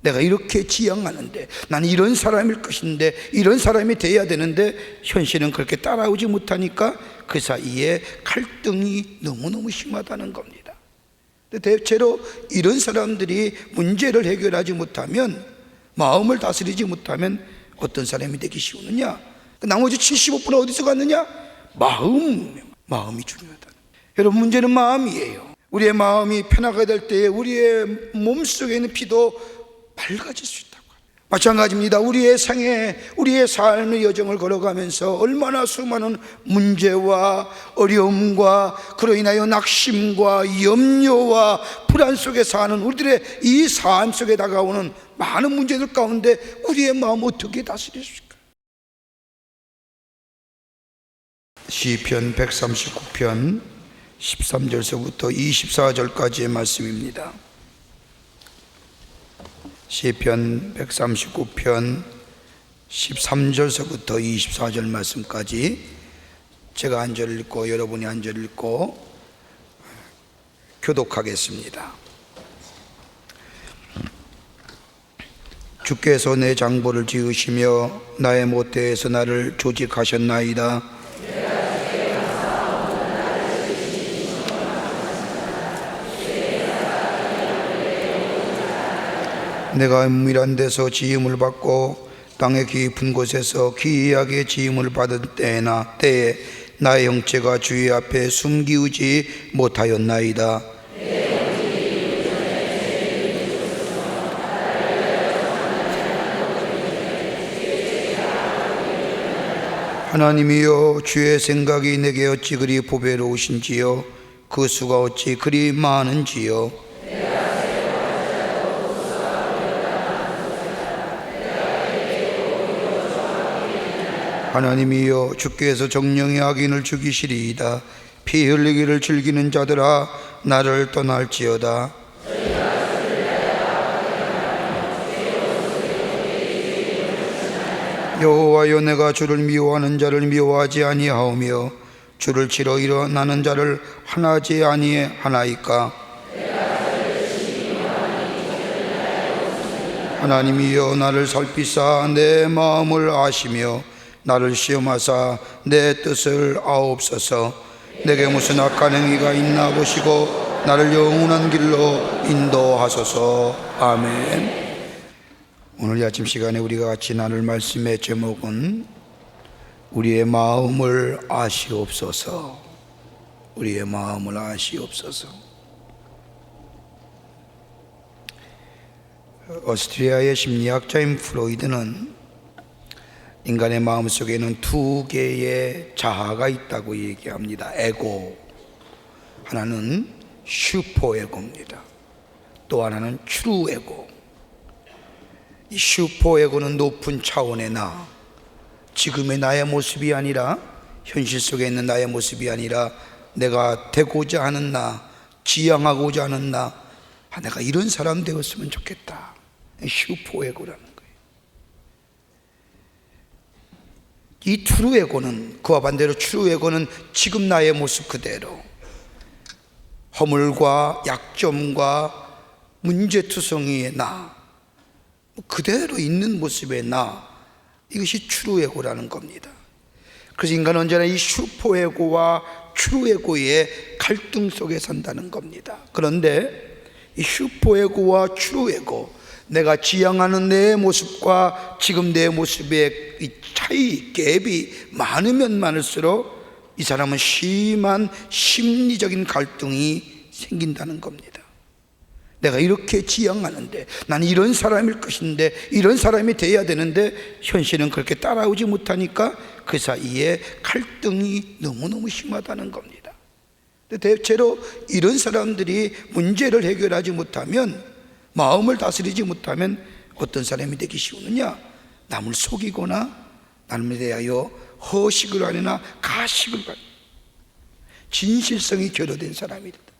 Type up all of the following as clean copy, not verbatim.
내가 이렇게 지향하는데, 나는 이런 사람일 것인데, 이런 사람이 돼야 되는데 현실은 그렇게 따라오지 못하니까 그 사이에 갈등이 너무너무 심하다는 겁니다. 대체로 이런 사람들이 문제를 해결하지 못하면, 마음을 다스리지 못하면 어떤 사람이 되기 쉬우느냐? 나머지 75%는 어디서 갔느냐? 마음이 중요하다. 여러분, 문제는 마음이에요. 우리의 마음이 편하게 될 때에 우리의 몸속에 있는 피도 밝아질 수 있다고. 마찬가지입니다. 우리의 생애, 우리의 삶의 여정을 걸어가면서 얼마나 수많은 문제와 어려움과 그로 인하여 낙심과 염려와 불안 속에 사는 우리들의 이 삶 속에 다가오는 많은 문제들 가운데 우리의 마음 어떻게 다스릴 수 있을까? 시편 139편 13절서부터 24절까지의 말씀입니다. 시편 139편 13절서부터 24절 말씀까지 제가 한 절 읽고 여러분이 한 절 읽고 교독하겠습니다. 주께서 내 장부를 지으시며 나의 모태에서 나를 조직하셨나이다. 내가 은밀한 데서 지음을 받고 땅의 깊은 곳에서 기이하게 지음을 받은 때에 나의 형체가 주의 앞에 숨기우지 못하였나이다. 하나님이여, 주의 생각이 내게 어찌 그리 보배로우신지요, 그 수가 어찌 그리 많은지요. 하나님이여, 주께서 정령의 악인을 죽이시리이다. 피 흘리기를 즐기는 자들아, 나를 떠날지어다. 여호와여, 내가 주를 미워하는 자를 미워하지 아니하오며 주를 치러 일어나는 자를 하나지 아니하나이까. 하나님이여, 나를 살피사 내 마음을 아시며 나를 시험하사 내 뜻을 아옵소서. 내게 무슨 악한 행위가 있나 보시고 나를 영원한 길로 인도하소서. 아멘. 오늘 아침 시간에 우리가 같이 나눌 말씀의 제목은 우리의 마음을 아시옵소서. 우리의 마음을 아시옵소서. 오스트리아의 심리학자인 프로이드는 인간의 마음속에는 두 개의 자아가 있다고 얘기합니다. 에고, 하나는 슈퍼에고입니다. 또 하나는 트루에고. 이 슈퍼에고는 높은 차원의 나, 지금의 나의 모습이 아니라, 현실 속에 있는 나의 모습이 아니라 내가 되고자 하는 나, 지향하고자 하는 나, 내가 이런 사람 되었으면 좋겠다. 슈퍼에고라는 거예요. 이 트루에고는, 그와 반대로 트루에고는 지금 나의 모습 그대로, 허물과 약점과 문제투성이의 나, 그대로 있는 모습의 나, 이것이 트루에고라는 겁니다. 그래서 인간은 언제나 이 슈퍼에고와 트루에고의 갈등 속에 산다는 겁니다. 그런데 이 슈퍼에고와 트루에고, 내가 지향하는 내 모습과 지금 내 모습의 이 차이, 갭이 많으면 많을수록 이 사람은 심한 심리적인 갈등이 생긴다는 겁니다. 내가 이렇게 지향하는데, 나는 이런 사람일 것인데, 이런 사람이 돼야 되는데 현실은 그렇게 따라오지 못하니까 그 사이에 갈등이 너무너무 심하다는 겁니다. 대체로 이런 사람들이 문제를 해결하지 못하면, 마음을 다스리지 못하면 어떤 사람이 되기 쉬우느냐? 남을 속이거나 남에 대하여 허식을 하거나 가식을 하거나 진실성이 결여된 사람이 된다.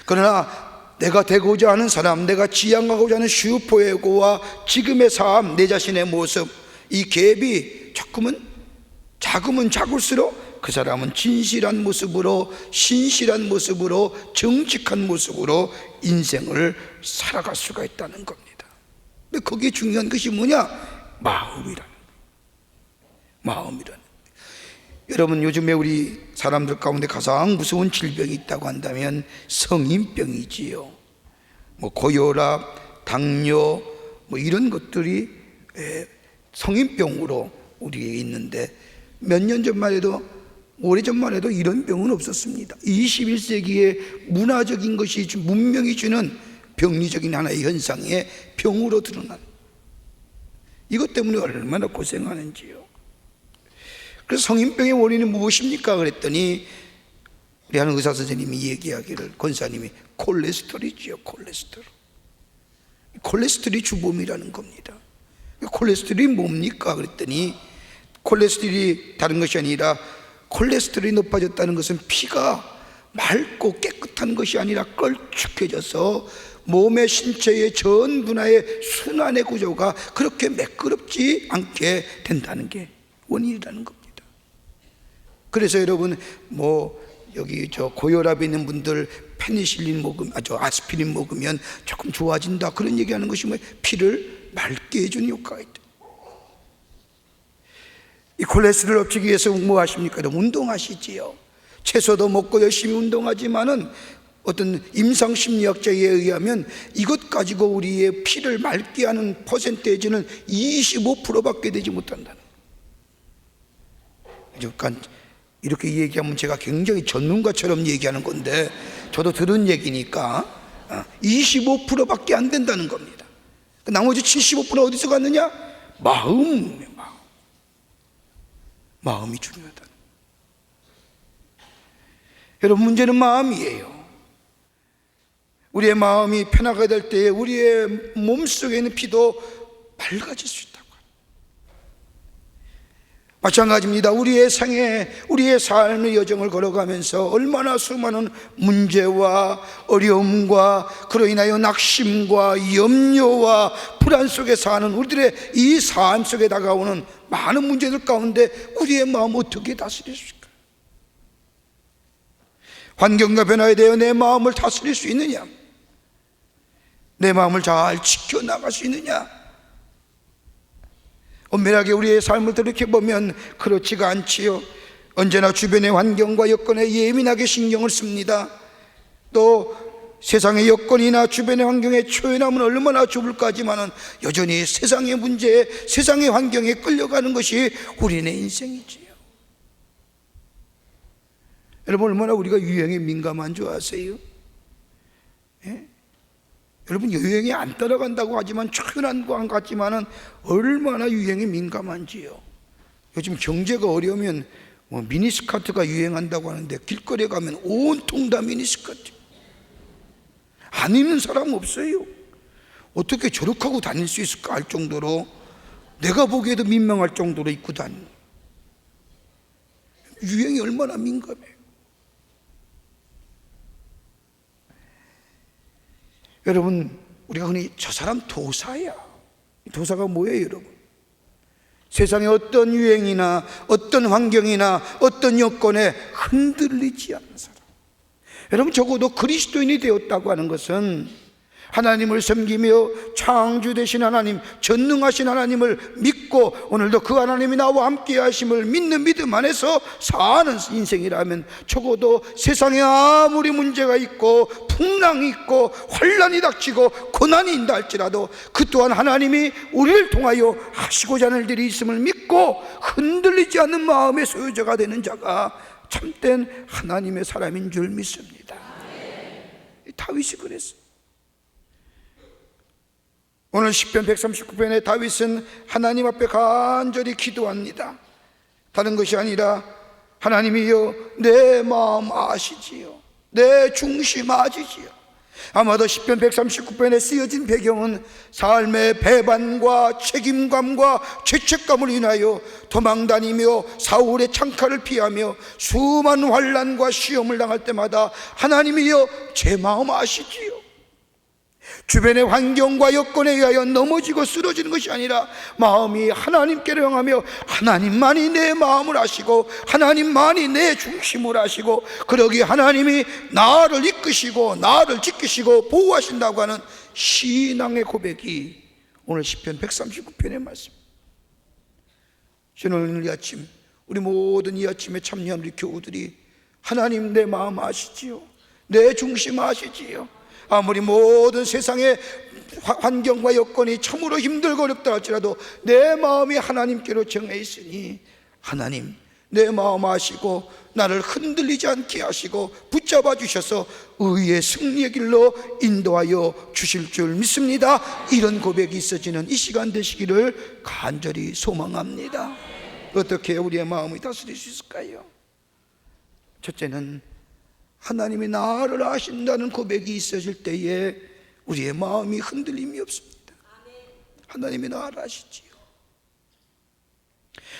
그러나 내가 되고자 하는 사람, 내가 지향하고자 하는 슈퍼에고와 지금의 삶, 내 자신의 모습, 이 갭이 자꾸면 작으면 작을수록 그 사람은 진실한 모습으로, 신실한 모습으로, 정직한 모습으로 인생을 살아갈 수가 있다는 겁니다. 근데 거기에 중요한 것이 뭐냐? 마음이라는. 여러분, 요즘에 우리 사람들 가운데 가장 무서운 질병이 있다고 한다면 성인병이지요. 고혈압, 당뇨, 이런 것들이 성인병으로 우리에게 있는데, 몇 년 전만 해도, 오래전만 해도 이런 병은 없었습니다. 21세기의 문화적인 것이, 문명이 주는 병리적인 하나의 현상에 병으로 드러난, 이것 때문에 얼마나 고생하는지요. 그래서 성인병의 원인은 무엇입니까? 그랬더니 우리 한 의사 선생님이 얘기하기를, 권사님이 콜레스테롤이지요. 콜레스테롤이 주범이라는 겁니다. 콜레스테롤이 뭡니까? 그랬더니 콜레스테롤이 다른 것이 아니라, 콜레스테롤이 높아졌다는 것은 피가 맑고 깨끗한 것이 아니라 걸쭉해져서 몸의 신체의 전 분야의 순환의 구조가 그렇게 매끄럽지 않게 된다는 게 원인이라는 겁니다. 그래서 여러분, 여기 고혈압에 있는 분들 페니실린 먹으면, 아스피린 먹으면 조금 좋아진다, 그런 얘기하는 것이 피를 맑게 해주는 효과가 있다. 이 콜레스테롤 없애기 위해서 뭐 하십니까? 운동하시지요. 채소도 먹고 열심히 운동하지만은 어떤 임상심리학자에 의하면 이것 가지고 우리의 피를 맑게 하는 퍼센테이지는 25%밖에 되지 못한다는. 그러니까 이렇게 얘기하면 제가 굉장히 전문가처럼 얘기하는 건데, 저도 들은 얘기니까 25%밖에 안 된다는 겁니다. 나머지 75% 어디서 갔느냐? 마음이 중요하다. 여러분, 문제는 마음이에요. 우리의 마음이 편하게 될 때에 우리의 몸속에 있는 피도 맑아질 수 있다고. 마찬가지입니다. 우리의 생애, 우리의 삶의 여정을 걸어가면서 얼마나 수많은 문제와 어려움과 그로 인하여 낙심과 염려와 불안 속에 사는 우리들의 이 삶 속에 다가오는 많은 문제들 가운데 우리의 마음 어떻게 다스릴 수 있을까? 환경과 변화에 대해 내 마음을 다스릴 수 있느냐? 내 마음을 잘 지켜나갈 수 있느냐? 엄밀하게 우리의 삶을 돌이켜보면 그렇지가 않지요. 언제나 주변의 환경과 여건에 예민하게 신경을 씁니다. 또 세상의 여건이나 주변의 환경에 초연하면 얼마나 좁을까 하지만은 여전히 세상의 문제에, 세상의 환경에 끌려가는 것이 우리의 인생이지요. 여러분, 얼마나 우리가 유행에 민감한 줄 아세요? 예? 여러분, 유행에 안 따라간다고 하지만, 초연한 것 같지만은 얼마나 유행에 민감한지요. 요즘 경제가 어려우면 미니스커트가 유행한다고 하는데 길거리에 가면 온통 다 미니스커트. 안 입는 사람 없어요. 어떻게 저렇게 하고 다닐 수 있을까 할 정도로, 내가 보기에도 민망할 정도로 입고 다니는. 유행이 얼마나 민감해요. 여러분, 우리가 흔히 저 사람 도사야. 도사가 뭐예요, 여러분? 세상의 어떤 유행이나 어떤 환경이나 어떤 여건에 흔들리지 않는 사람. 여러분, 적어도 그리스도인이 되었다고 하는 것은 하나님을 섬기며 창주 되신 하나님, 전능하신 하나님을 믿고 오늘도 그 하나님이 나와 함께 하심을 믿는 믿음 안에서 사는 인생이라면, 적어도 세상에 아무리 문제가 있고 풍랑이 있고 환난이 닥치고 고난이 있다 할지라도 그 또한 하나님이 우리를 통하여 하시고자 하는 일이 있음을 믿고 흔들리지 않는 마음의 소유자가 되는 자가 참된 하나님의 사람인 줄 믿습니다. 다윗이 그랬어요. 오늘 시편 139편에 다윗은 하나님 앞에 간절히 기도합니다. 다른 것이 아니라, 하나님이여 내 마음 아시지요, 내 중심 아시지요. 아마도 시편 139편에 쓰여진 배경은 삶의 배반과 책임감과 죄책감을 인하여 도망다니며 사울의 창칼을 피하며 수많은 환난과 시험을 당할 때마다 하나님이여 제 마음 아시지요, 주변의 환경과 여건에 의하여 넘어지고 쓰러지는 것이 아니라 마음이 하나님께로 향하며 하나님만이 내 마음을 아시고 하나님만이 내 중심을 아시고, 그러기에 하나님이 나를 이끄시고 나를 지키시고 보호하신다고 하는 신앙의 고백이 오늘 시편 139편의 말씀. 저는 오늘 이 아침, 우리 모든 이 아침에 참여한 우리 교우들이 하나님 내 마음 아시지요, 내 중심 아시지요. 아무리 모든 세상의 환경과 여건이 참으로 힘들고 어렵다 할지라도 내 마음이 하나님께로 정해 있으니 하나님 내 마음 아시고 나를 흔들리지 않게 하시고 붙잡아 주셔서 의의 승리의 길로 인도하여 주실 줄 믿습니다. 이런 고백이 있어지는 이 시간 되시기를 간절히 소망합니다. 어떻게 우리의 마음을 다스릴 수 있을까요? 첫째는 하나님이 나를 아신다는 고백이 있어질 때에 우리의 마음이 흔들림이 없습니다. 하나님이 나를 아시지요.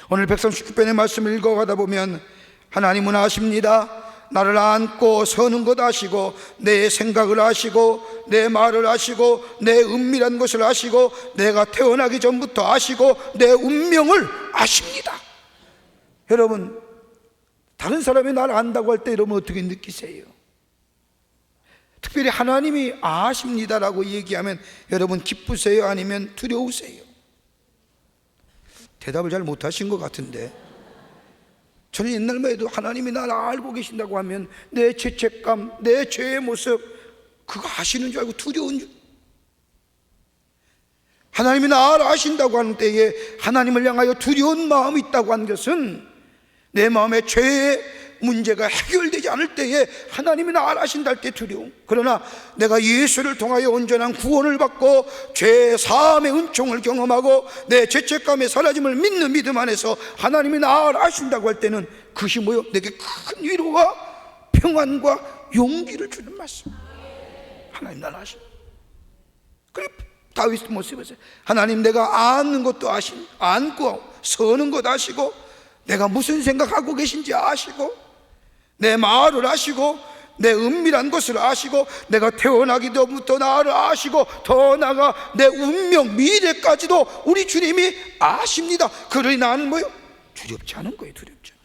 오늘 139편의 말씀을 읽어가다 보면 하나님은 아십니다. 나를 안고 서는 것 아시고 내 생각을 아시고 내 말을 아시고 내 은밀한 것을 아시고 내가 태어나기 전부터 아시고 내 운명을 아십니다. 여러분, 다른 사람이 나를 안다고 할 때 여러분 어떻게 느끼세요? 특별히 하나님이 아십니다라고 얘기하면 여러분 기쁘세요? 아니면 두려우세요? 대답을 잘 못하신 것 같은데, 저는 옛날만 해도 하나님이 나를 알고 계신다고 하면 내 죄책감, 내 죄의 모습 그거 아시는 줄 알고 두려운 줄. 하나님이 나를 아신다고 하는 때에 하나님을 향하여 두려운 마음이 있다고 하는 것은 내 마음의 죄의 문제가 해결되지 않을 때에 하나님이 나를 아신다 할 때 두려움. 그러나 내가 예수를 통하여 온전한 구원을 받고 죄 사함의 은총을 경험하고 내 죄책감의 사라짐을 믿는 믿음 안에서 하나님이 나를 아신다고 할 때는 그것이 뭐요? 내게 큰 위로와 평안과 용기를 주는 말씀. 하나님 나를 아신다. 그래 다윗 모습에서 하나님 내가 아는 것도 아신, 안고 서는 것 아시고 내가 무슨 생각하고 계신지 아시고 내 말을 아시고 내 은밀한 것을 아시고 내가 태어나기 전부터 나를 아시고 더 나아가 내 운명 미래까지도 우리 주님이 아십니다. 그러니 나는 뭐요? 두렵지 않은 거예요. 두렵지 않은.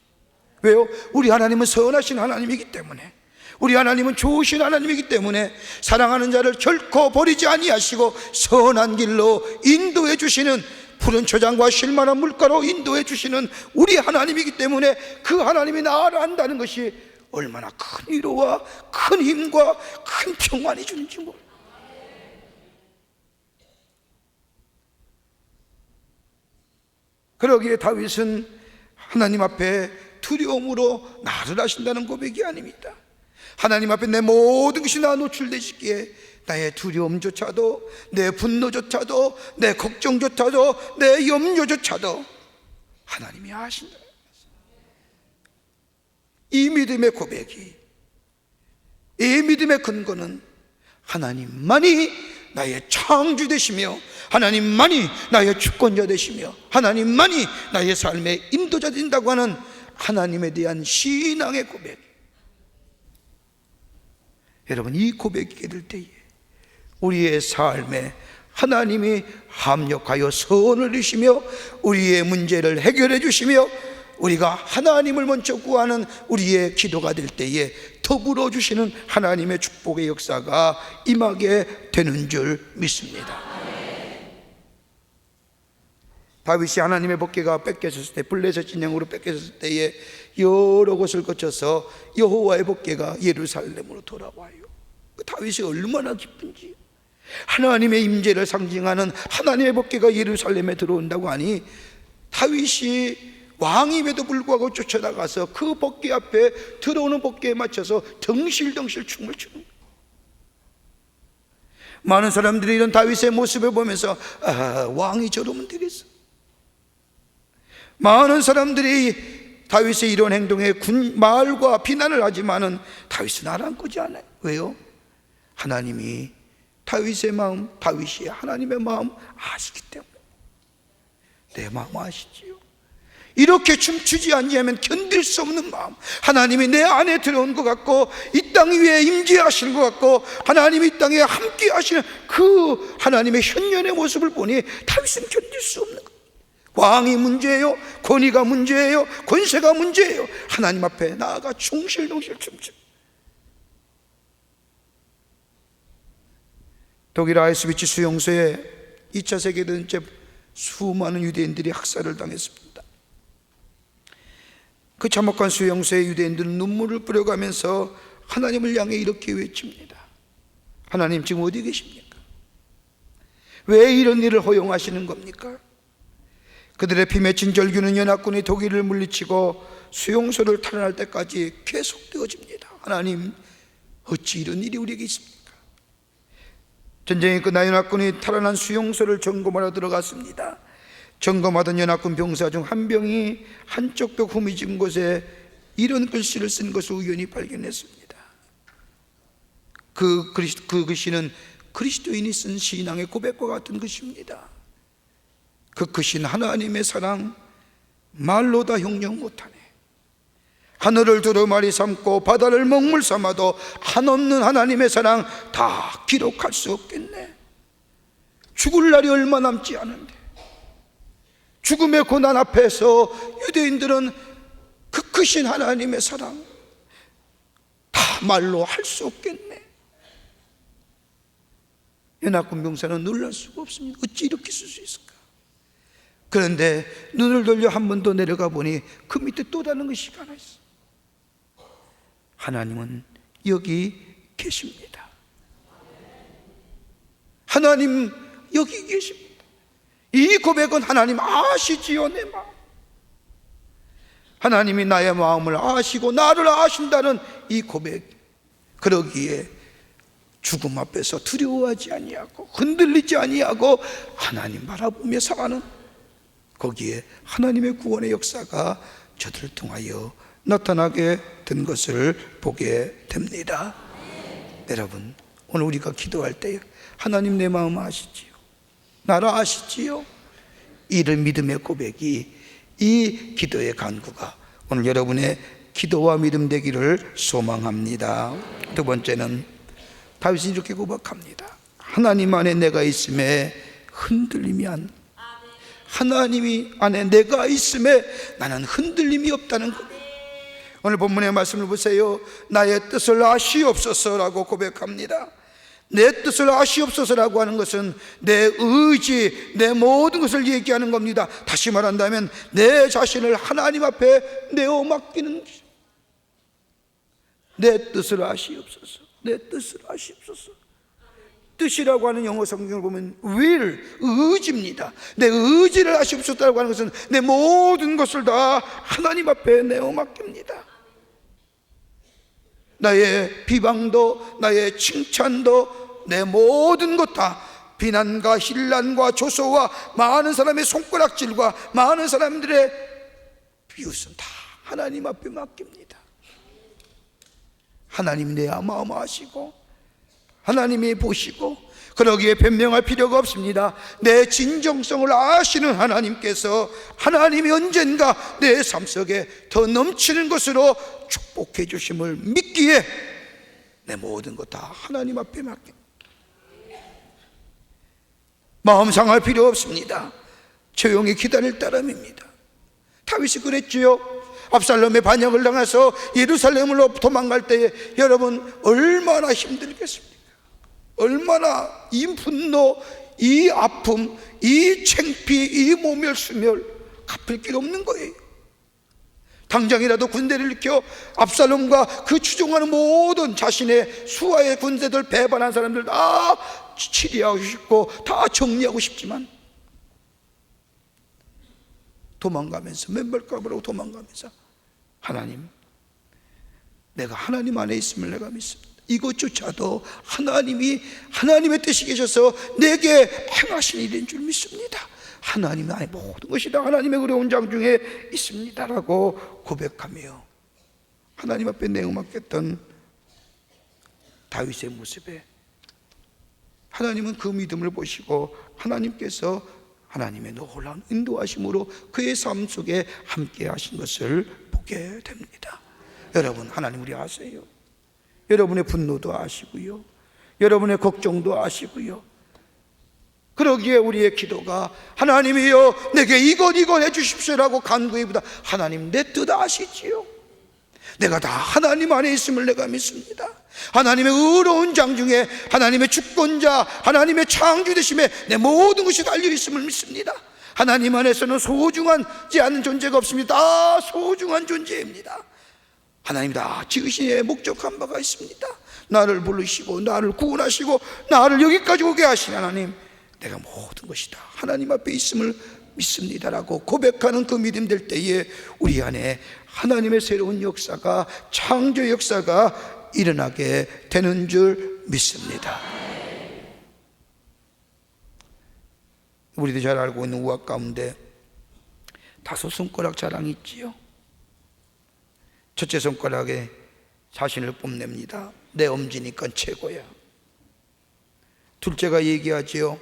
왜요? 우리 하나님은 선하신 하나님이기 때문에, 우리 하나님은 좋으신 하나님이기 때문에 사랑하는 자를 결코 버리지 아니하시고 선한 길로 인도해 주시는, 푸른 초장과 실만한 물가로 인도해 주시는 우리 하나님이기 때문에 그 하나님이 나를 안다는 것이 얼마나 큰 위로와 큰 힘과 큰 평안이 주는지 몰라요. 그러기에 다윗은 하나님 앞에 두려움으로 나를 아신다는 고백이 아닙니다. 하나님 앞에 내 모든 것이 나 노출되시기에 나의 두려움조차도, 내 분노조차도, 내 걱정조차도, 내 염려조차도 하나님이 아신다. 이 믿음의 고백이, 이 믿음의 근거는 하나님만이 나의 창주 되시며 하나님만이 나의 주권자 되시며 하나님만이 나의 삶의 인도자 된다고 하는 하나님에 대한 신앙의 고백. 여러분, 이 고백이 될 때에 우리의 삶에 하나님이 합력하여 선을 이루시며 우리의 문제를 해결해 주시며 우리가 하나님을 먼저 구하는 우리의 기도가 될 때에 더불어 주시는 하나님의 축복의 역사가 임하게 되는 줄 믿습니다. 다윗이 하나님의 법궤가 뺏겨졌을 때, 블레셋 진영으로 뺏겨졌을 때에 여러 곳을 거쳐서 여호와의 법궤가 예루살렘으로 돌아와요. 다윗이 얼마나 기쁜지. 하나님의 임재를 상징하는 하나님의 법궤가 예루살렘에 들어온다고 하니 다윗이 왕임에도 불구하고 쫓아나가서 그 법궤 앞에 들어오는 법궤에 맞춰서 덩실덩실 춤을 추는 거예요. 많은 사람들이 이런 다윗의 모습을 보면서 왕이 저러면 되겠어. 많은 사람들이 다윗의 이런 행동에 말과 비난을 하지만은 다윗은 아랑곳지 않아요. 왜요? 하나님이 다윗의 마음, 다윗이 하나님의 마음 아시기 때문에. 내 마음 아시지요. 이렇게 춤추지 않으면 견딜 수 없는 마음, 하나님이 내 안에 들어온 것 같고 이 땅 위에 임재하시는 것 같고 하나님이 이 땅에 함께 하시는 그 하나님의 현존의 모습을 보니 다윗은 견딜 수 없는 거예요. 왕이 문제예요? 권위가 문제예요? 권세가 문제예요? 하나님 앞에 나아가 충실동실 춤추. 독일 아우슈비츠 수용소에 2차 세계대전 때 수많은 유대인들이 학살을 당했습니다. 그 참혹한 수용소의 유대인들은 눈물을 뿌려가면서 하나님을 향해 이렇게 외칩니다. 하나님 지금 어디 계십니까? 왜 이런 일을 허용하시는 겁니까? 그들의 피 맺힌 절규는 연합군이 독일을 물리치고 수용소를 탈환할 때까지 계속되어집니다. 하나님, 어찌 이런 일이 우리에게 있습니까? 전쟁이 끝나 연합군이 탈환한 수용소를 점검하러 들어갔습니다. 점검하던 연합군 병사 중 한 병이 한쪽 벽 후미진 곳에 이런 글씨를 쓴 것을 우연히 발견했습니다. 그 글씨는 그리스도인이 쓴 신앙의 고백과 같은 것입니다. 그 크신 하나님의 사랑 말로 다 형용 못하네. 하늘을 두루마리 삼고 바다를 먹물 삼아도 한없는 하나님의 사랑 다 기록할 수 없겠네. 죽을 날이 얼마 남지 않은데 죽음의 고난 앞에서 유대인들은 그 크신 하나님의 사랑 다 말로 할 수 없겠네. 연합군 병사는 놀랄 수가 없습니다. 어찌 이렇게 쓸 수 있을까? 그런데 눈을 돌려 한 번 더 내려가 보니 그 밑에 또 다른 것이 하나 있어. 하나님은 여기 계십니다. 하나님 여기 계십니다. 이 고백은 하나님 아시지요, 내 마음. 하나님이 나의 마음을 아시고 나를 아신다는 이 고백, 그러기에 죽음 앞에서 두려워하지 아니하고 흔들리지 아니하고 하나님 바라보며 살아가는, 거기에 하나님의 구원의 역사가 저들을 통하여 나타나게 된 것을 보게 됩니다. 여러분, 오늘 우리가 기도할 때 하나님 내 마음 아시지요? 나를 아시지요? 이런 믿음의 고백이, 이 기도의 간구가 오늘 여러분의 기도와 믿음 되기를 소망합니다. 두 번째는 다윗이 이렇게 고백합니다. 하나님 안에 내가 있음에 흔들림이 안, 하나님이 안에 내가 있음에 나는 흔들림이 없다는 것. 오늘 본문의 말씀을 보세요. 나의 뜻을 아시옵소서라고 고백합니다. 내 뜻을 아시옵소서라고 하는 것은 내 의지, 내 모든 것을 얘기하는 겁니다. 다시 말한다면 내 자신을 하나님 앞에 내어 맡기는 것이죠. 내 뜻을 아시옵소서, 내 뜻을 아시옵소서. 뜻이라고 하는 영어 성경을 보면 will, 의지입니다. 내 의지를 아시옵소서라고 하는 것은 내 모든 것을 다 하나님 앞에 내어 맡깁니다. 나의 비방도, 나의 칭찬도, 내 모든 것 다 비난과 힐난과 조소와 많은 사람의 손가락질과 많은 사람들의 비웃음 다 하나님 앞에 맡깁니다. 하나님이 내 마음 아시고 하나님이 보시고, 그러기에 변명할 필요가 없습니다. 내 진정성을 아시는 하나님께서 하나님이 언젠가 내 삶 속에 더 넘치는 것으로 축복해 주심을 믿기에 내 모든 것 다 하나님 앞에 맡깁니다. 마음 상할 필요 없습니다. 조용히 기다릴 따름입니다. 다윗이 그랬지요. 압살롬의 반역을 당해서 예루살렘으로 도망갈 때에 여러분 얼마나 힘들겠습니까? 얼마나 이 분노, 이 아픔, 이 창피, 이 모멸수멸 갚을 길 없는 거예요. 당장이라도 군대를 일으켜 압살롬과 그 추종하는 모든 자신의 수하의 군대들, 배반한 사람들 다 치리하고 싶고 다 정리하고 싶지만 도망가면서, 맨발가락으로 도망가면서 하나님, 내가 하나님 안에 있음을 내가 믿습니다. 이것조차도 하나님이, 하나님의 뜻이 계셔서 내게 행하신 일인 줄 믿습니다. 하나님 나의 모든 것이 다 하나님의 어려운 장 중에 있습니다라고 고백하며 하나님 앞에 내어 맡겼던 다윗의 모습에 하나님은 그 믿음을 보시고 하나님께서 하나님의 놀라운 인도하심으로 그의 삶 속에 함께 하신 것을 보게 됩니다. 여러분, 하나님 우리 아세요. 여러분의 분노도 아시고요, 여러분의 걱정도 아시고요. 그러기에 우리의 기도가 하나님이여 내게 이것 해주십시오라고 간구해보다 하나님 내 뜻 아시지요. 내가 다 하나님 안에 있음을 내가 믿습니다. 하나님의 의로운 장중에 하나님의 주권자, 하나님의 창조되심에 내 모든 것이 달려있음을 믿습니다. 하나님 안에서는 소중하지 않은 존재가 없습니다. 다 소중한 존재입니다. 하나님 다 지으시에 목적한 바가 있습니다. 나를 부르시고 나를 구원하시고 나를 여기까지 오게 하신 하나님, 내가 모든 것이 다 하나님 앞에 있음을 믿습니다라고 고백하는 그 믿음 될 때에 우리 안에 하나님의 새로운 역사가, 창조 역사가 일어나게 되는 줄 믿습니다. 우리도 잘 알고 있는 우악 가운데 5 손가락 자랑이 있지요. 첫째 손가락에 자신을 뽐냅니다. 내 엄지니까 최고야. 둘째가 얘기하지요.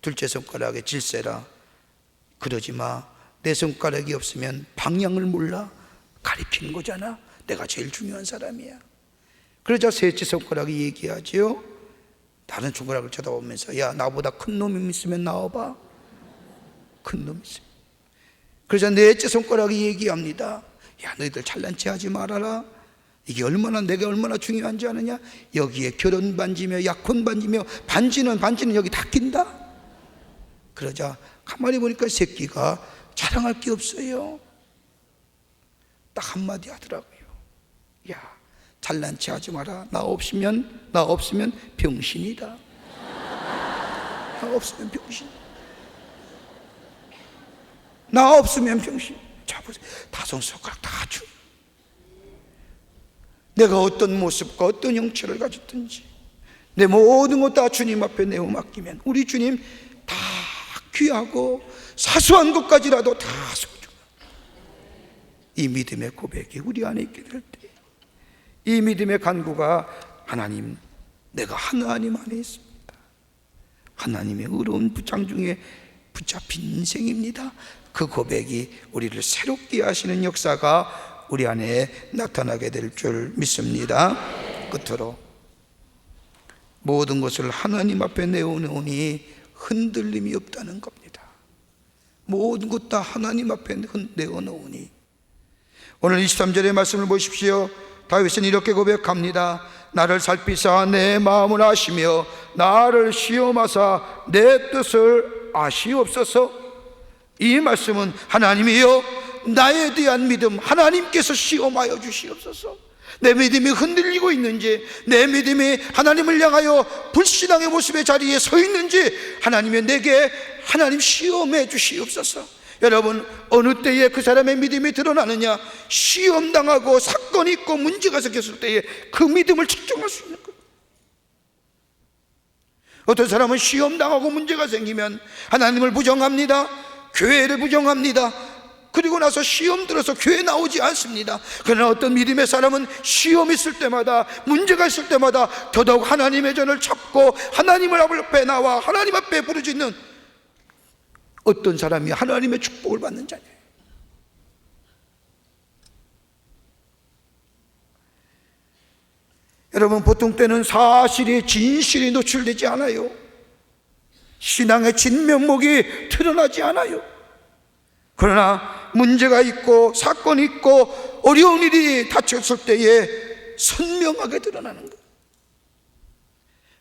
둘째 손가락에 질세라. 그러지 마. 내 손가락이 없으면 방향을 몰라. 가리키는 거잖아. 내가 제일 중요한 사람이야. 그러자 셋째 손가락이 얘기하지요. 다른 손가락을 쳐다보면서 야, 나보다 큰 놈이 있으면 나와봐. 큰 놈이 있으면. 그러자 넷째 손가락이 얘기합니다. 야, 너희들 잘난 체 하지 말아라. 이게 내가 얼마나 중요한지 아느냐. 여기에 결혼 반지며 약혼 반지며 반지는 여기 다 낀다. 그러자 가만히 보니까 새끼가 자랑할 게 없어요. 딱 한마디 하더라고요. 야, 잘난 체 하지 마라. 나 없으면 병신이다. 나 없으면 병신. 나 없으면 병신. 자 보세요. 5 손가락 다 주. 내가 어떤 모습과 어떤 형체를 가졌든지 내 모든 것 다 주님 앞에 내어 맡기면 우리 주님 다 귀하고 사소한 것까지라도 다 소중한 이 믿음의 고백이 우리 안에 있게 될 때, 이 믿음의 간구가 하나님, 내가 하나님 안에 있습니다. 하나님의 의로운 부창중에 붙잡힌 인생입니다. 그 고백이 우리를 새롭게 하시는 역사가 우리 안에 나타나게 될 줄 믿습니다. 끝으로 모든 것을 하나님 앞에 내어놓으니 흔들림이 없다는 겁니다. 모든 것 다 하나님 앞에 내어놓으니. 오늘 23절의 말씀을 보십시오. 다윗은 이렇게 고백합니다. 나를 살피사 내 마음을 아시며 나를 시험하사 내 뜻을 아시옵소서. 이 말씀은 하나님이여 나에 대한 믿음 하나님께서 시험하여 주시옵소서. 내 믿음이 흔들리고 있는지, 내 믿음이 하나님을 향하여 불신앙의 모습의 자리에 서 있는지 내게 하나님 시험해 주시옵소서. 여러분, 어느 때에 그 사람의 믿음이 드러나느냐? 시험당하고 사건이 있고 문제가 생겼을 때에 그 믿음을 측정할 수 있는 거예요. 어떤 사람은 시험당하고 문제가 생기면 하나님을 부정합니다. 교회를 부정합니다. 그리고 나서 시험 들어서 교회 나오지 않습니다. 그러나 어떤 믿음의 사람은 시험 있을 때마다, 문제가 있을 때마다 더더욱 하나님의 전을 찾고 하나님을 앞에 나와 하나님 앞에 부르짖는 어떤 사람이 하나님의 축복을 받는 자녀예요. 여러분, 보통 때는 사실이, 진실이 노출되지 않아요. 신앙의 진면목이 드러나지 않아요. 그러나 문제가 있고 사건이 있고 어려운 일이 닥쳤을 때에 선명하게 드러나는 거예요.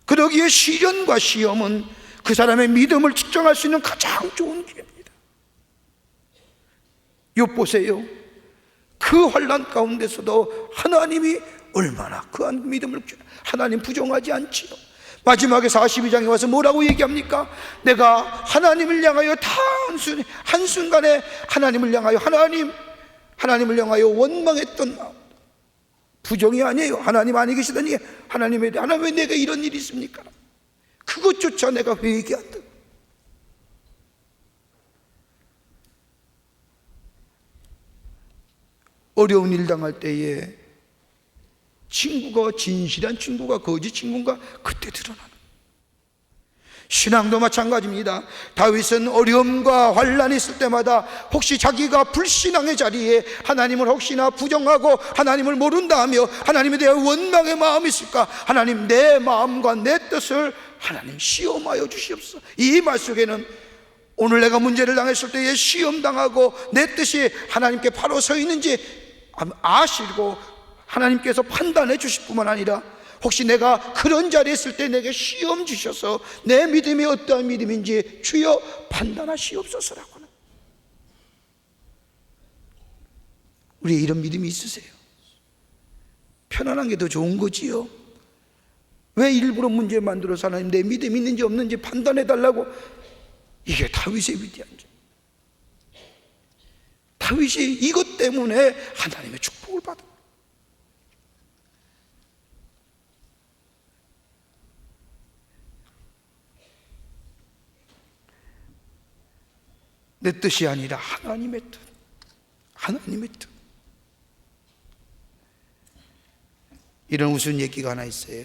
그러기에 시련과 시험은 그 사람의 믿음을 측정할 수 있는 가장 좋은 기회입니다. 욥 보세요. 그 환난 가운데서도 하나님이 얼마나 그한 믿음을, 하나님 부정하지 않지요. 마지막에 42장에 와서 뭐라고 얘기합니까? 내가 하나님을 향하여 한순간에 하나님을 향하여 원망했던 마음, 부정이 아니에요. 하나님 아니 계시더니 하나님 왜 내가 이런 일이 있습니까? 그것조차 내가 회개한다. 어려운 일 당할 때에 친구가 진실한 친구가 거짓 친구인가 그때 드러나는. 신앙도 마찬가지입니다. 다윗은 어려움과 환난이 있을 때마다 혹시 자기가 불신앙의 자리에 하나님을 혹시나 부정하고 하나님을 모른다 하며 하나님에 대한 원망의 마음이 있을까? 하나님, 내 마음과 내 뜻을 하나님 시험하여 주시옵소서. 이 말 속에는 오늘 내가 문제를 당했을 때에 시험당하고 내 뜻이 하나님께 바로 서 있는지 아시고 하나님께서 판단해 주실 뿐만 아니라 혹시 내가 그런 자리에 있을 때 내게 시험 주셔서 내 믿음이 어떠한 믿음인지 주여 판단하시옵소서라고 하는, 우리 이런 믿음이 있으세요? 편안한 게 더 좋은 거지요. 왜 일부러 문제 만들어서 하나님 내 믿음이 있는지 없는지 판단해 달라고? 이게 다윗의 위대한 점. 다윗이 이것 때문에 하나님의 축복을 받은, 내 뜻이 아니라 하나님의 뜻, 하나님의 뜻. 이런 웃은 얘기가 하나 있어요.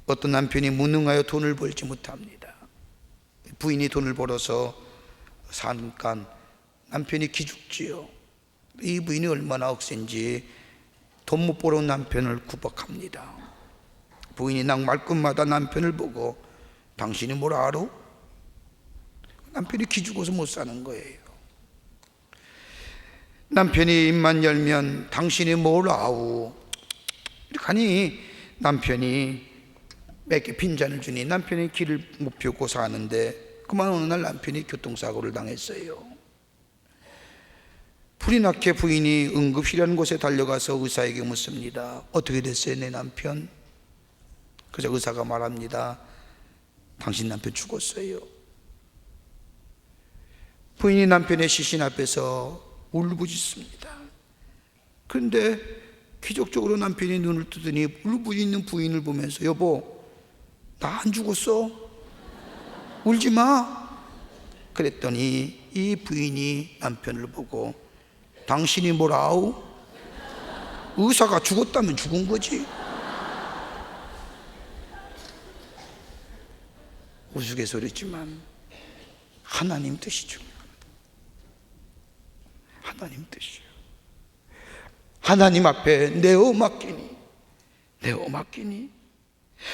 어떤 남편이 무능하여 돈을 벌지 못합니다. 부인이 돈을 벌어서 사니까 남편이 기죽지요. 이 부인이 얼마나 억센지 돈 못 벌어온 남편을 구박합니다. 부인이 말끝마다 남편을 보고 당신이 뭘 알아? 남편이 기죽어서 못 사는 거예요. 남편이 입만 열면 당신이 뭘 아우? 이렇게 하니 남편이 몇 개 빈잔을 주니 남편이 길을 못 펴고 사는데 그만 어느 날 남편이 교통사고를 당했어요. 불이 나게 부인이 응급실이라는 곳에 달려가서 의사에게 묻습니다. 어떻게 됐어요, 내 남편? 그래서 의사가 말합니다. 당신 남편 죽었어요. 부인이 남편의 시신 앞에서 울부짖습니다. 그런데 기적적으로 남편이 눈을 뜨더니 울부짖는 부인을 보면서 여보, 나 안 죽었어? 울지 마. 그랬더니 이 부인이 남편을 보고 당신이 뭘 아우? 의사가 죽었다면 죽은 거지. 우스갯소리지만 하나님 뜻이 중요합니다. 하나님 뜻이요. 하나님 앞에 내어 맡기니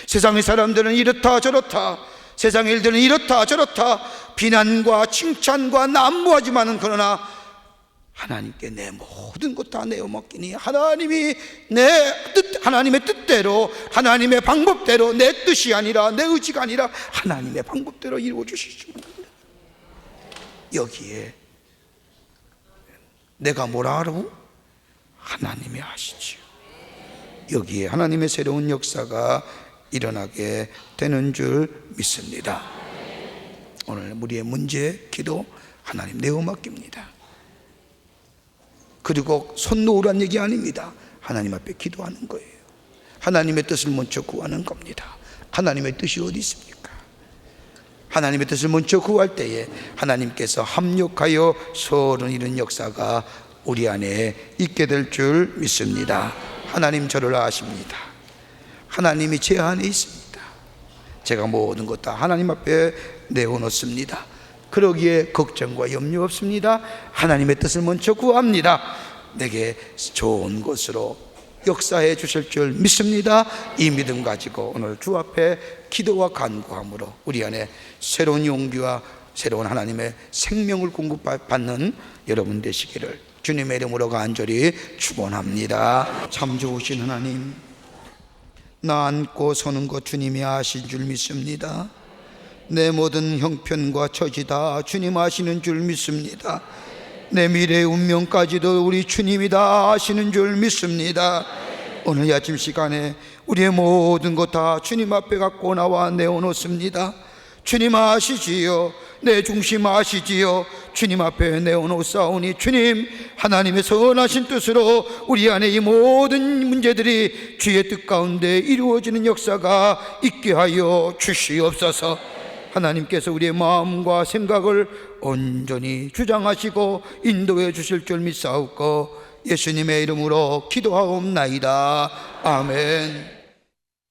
세상의 사람들은 이렇다 저렇다, 세상의 일들은 이렇다 저렇다 비난과 칭찬과 난무하지만은 그러나 하나님께 내 모든 것 다 내어 맡기니 하나님이 하나님의 뜻대로, 하나님의 방법대로, 내 뜻이 아니라 내 의지가 아니라 하나님의 방법대로 이루어 주시지. 여기에 내가 뭐라 하라고? 하나님이 하시지요. 여기에 하나님의 새로운 역사가 일어나게 되는 줄 믿습니다. 오늘 우리의 문제, 기도 하나님 내어 맡깁니다. 그리고 손 놓으란 얘기 아닙니다. 하나님 앞에 기도하는 거예요. 하나님의 뜻을 먼저 구하는 겁니다. 하나님의 뜻이 어디 있습니까? 하나님의 뜻을 먼저 구할 때에 하나님께서 합력하여 서로 이룬 역사가 우리 안에 있게 될 줄 믿습니다. 하나님 저를 아십니다. 하나님이 제 안에 있습니다. 제가 모든 것 다 하나님 앞에 내어놓습니다. 그러기에 걱정과 염려 없습니다. 하나님의 뜻을 먼저 구합니다. 내게 좋은 것으로 역사해 주실 줄 믿습니다. 이 믿음 가지고 오늘 주 앞에 기도와 간구함으로 우리 안에 새로운 용기와 새로운 하나님의 생명을 공급받는 여러분 되시기를 주님의 이름으로 간절히 축원합니다. 참 좋으신 하나님, 나 앉고 서는 것 주님이 아신 줄 믿습니다. 내 모든 형편과 처지 다 주님 아시는 줄 믿습니다. 내 미래의 운명까지도 우리 주님이 다 아시는 줄 믿습니다. 오늘 이 아침 시간에 우리의 모든 것 다 주님 앞에 갖고 나와 내어놓습니다. 주님 아시지요. 내 중심 아시지요. 주님 앞에 내어놓사오니 주님 하나님의 선하신 뜻으로 우리 안에 이 모든 문제들이 주의 뜻 가운데 이루어지는 역사가 있게 하여 주시옵소서. 하나님께서 우리의 마음과 생각을 온전히 주장하시고 인도해 주실 줄 믿사옵고 예수님의 이름으로 기도하옵나이다. 아멘.